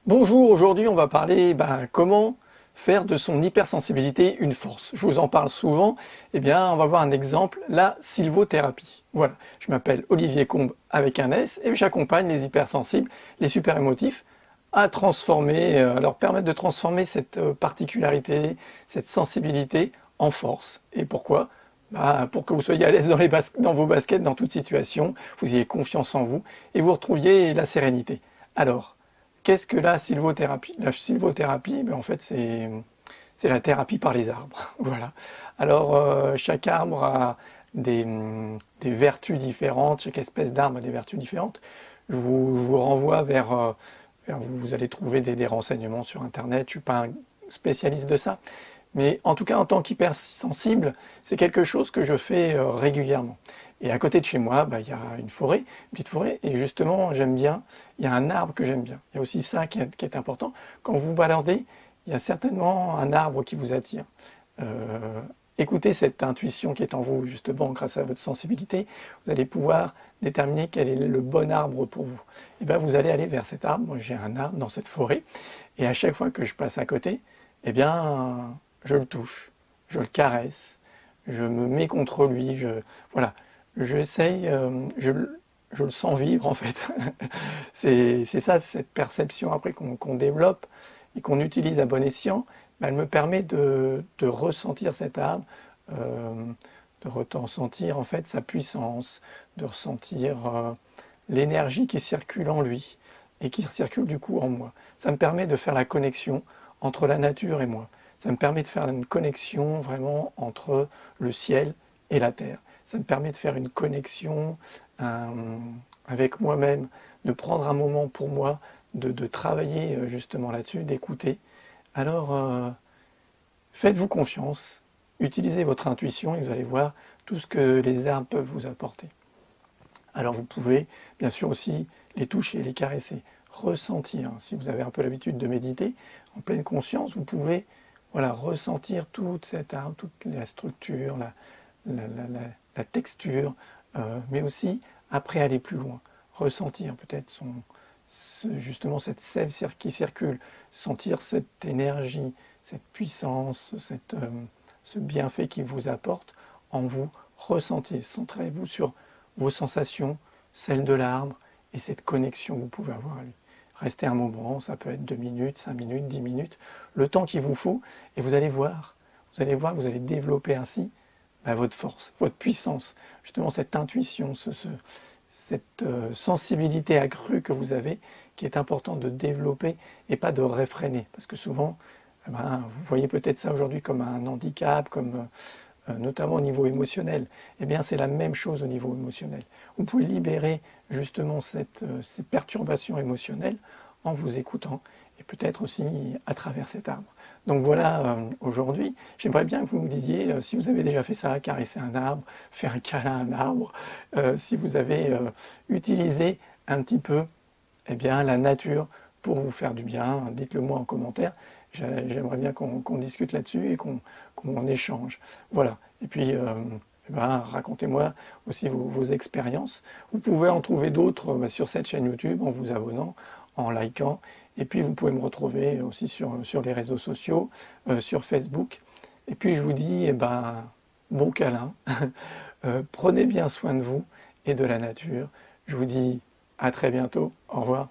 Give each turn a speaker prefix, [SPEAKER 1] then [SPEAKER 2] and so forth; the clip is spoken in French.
[SPEAKER 1] Bonjour, aujourd'hui on va parler comment faire de son hypersensibilité une force. Je vous en parle souvent, on va voir un exemple, la sylvothérapie. Voilà, je m'appelle Olivier Combe avec un S et j'accompagne les hypersensibles, les super émotifs à transformer, à leur permettre de transformer cette particularité, cette sensibilité en force. Et pourquoi? Pour que vous soyez à l'aise dans vos baskets, dans toute situation, vous ayez confiance en vous et vous retrouviez la sérénité. Alors, qu'est-ce que la sylvothérapie? La sylvothérapie, en fait, c'est la thérapie par les arbres. Voilà. Alors, chaque arbre a des vertus différentes, chaque espèce d'arbre a des vertus différentes. Je vous renvoie vous allez trouver des renseignements sur Internet. Je ne suis pas un spécialiste de ça. Mais en tout cas, en tant qu'hypersensible, c'est quelque chose que je fais régulièrement. Et à côté de chez moi, il y a une forêt, une petite forêt, et justement, j'aime bien, il y a un arbre que j'aime bien. Il y a aussi ça qui est important. Quand vous baladez, il y a certainement un arbre qui vous attire. Euh, Écoutez cette intuition qui est en vous, justement, grâce à votre sensibilité, vous allez pouvoir déterminer quel est le bon arbre pour vous. Et bien, vous allez aller vers cet arbre. Moi, j'ai un arbre dans cette forêt, et à chaque fois que je passe à côté, je le touche, je le caresse, je me mets contre lui, voilà, j'essaye, je le sens vivre en fait. C'est ça, cette perception après qu'on développe et qu'on utilise à bon escient, elle me permet de ressentir cet arbre, euh, de ressentir en fait sa puissance, de ressentir l'énergie qui circule en lui et qui circule du coup en moi. Ça me permet de faire la connexion entre la nature et moi. Ça me permet de faire une connexion vraiment entre le ciel et la terre. Ça me permet de faire une connexion avec moi-même, de prendre un moment pour moi, de travailler justement là-dessus, d'écouter. Alors, faites-vous confiance, utilisez votre intuition et vous allez voir tout ce que les arbres peuvent vous apporter. Alors vous pouvez bien sûr aussi les toucher, les caresser, ressentir. Si vous avez un peu l'habitude de méditer, en pleine conscience, vous pouvez voilà, ressentir toute cette arbre, toute la structure, la texture, mais aussi après aller plus loin, ressentir peut-être justement cette sève qui circule, sentir cette énergie, cette puissance, ce bienfait qu'il vous apporte en vous, ressentez, centrez-vous sur vos sensations, celles de l'arbre et cette connexion que vous pouvez avoir à lui. Restez un moment, ça peut être 2 minutes, 5 minutes, 10 minutes, le temps qu'il vous faut, et vous allez voir, vous allez développer ainsi votre force, votre puissance, justement cette intuition, cette sensibilité accrue que vous avez, qui est important de développer et pas de réfréner. Parce que souvent, vous voyez peut-être ça aujourd'hui comme un handicap, comme notamment au niveau émotionnel. Eh bien, c'est la même chose au niveau émotionnel. Vous pouvez libérer justement ces perturbations émotionnelles en vous écoutant et peut-être aussi à travers cet arbre. Donc voilà, aujourd'hui, j'aimerais bien que vous me disiez si vous avez déjà fait ça, caresser un arbre, faire un câlin à un arbre, si vous avez utilisé un petit peu la nature pour vous faire du bien, dites-le moi en commentaire. J'aimerais bien qu'on discute là-dessus et qu'on échange. Voilà. Et puis, racontez-moi aussi vos expériences. Vous pouvez en trouver d'autres sur cette chaîne YouTube en vous abonnant, en likant. Et puis, vous pouvez me retrouver aussi sur les réseaux sociaux, sur Facebook. Et puis, je vous dis, bon câlin. Prenez bien soin de vous et de la nature. Je vous dis à très bientôt. Au revoir.